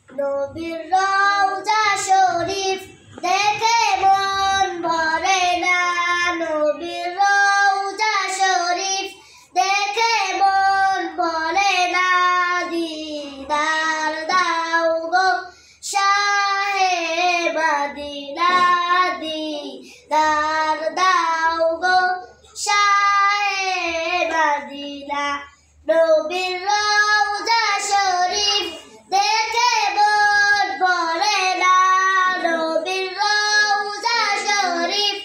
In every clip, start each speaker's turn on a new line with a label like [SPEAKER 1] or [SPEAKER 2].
[SPEAKER 1] নবীর রওজা শরীফ দেখে মন ভরে না, নবীর রওজা শরীফ দেখে মন ভরে না। দিদার দাও গো শাহে মদিনা, দিদার দাও গো শাহে মদিনা। নবীর রওজা শরীফ দেখে মন ভরে না, নবীর রওজা শরীফ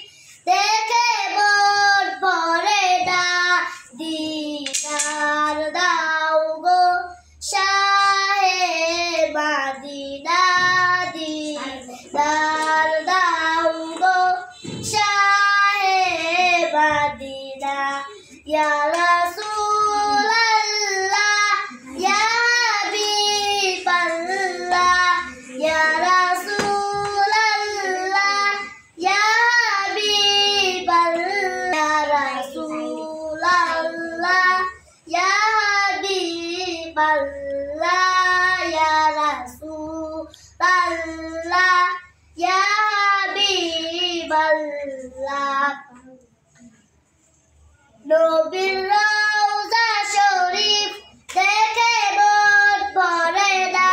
[SPEAKER 1] দেখে মন ভরে না। দিদার দাও গো শাহে মদিনা, দিদার দাও গো শাহে মদিনা। ইয়া রাসূলাল্লাহ ইয়া হাবিবাল্লাহ, ইয়া রাসূলাল্লাহ ইয়া হাবিবাল্লাহ, ইয়া রাসূলাল্লাহ ইয়া হাবিবাল্লাহ, ইয়া রাসূলাল্লাহ ইয়া হাবিবাল্লাহ। নবীর রওজা শরীফ দেখে মন ভরে না,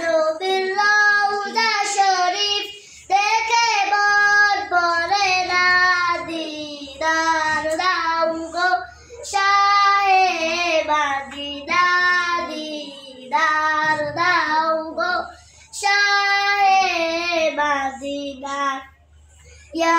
[SPEAKER 1] নবীর রওজা শরীফ দেখে মন ভরে না। দিদার দাও গো শাহে মদিনা, দিদার দাও গো শাহে মদিনা। ইয়া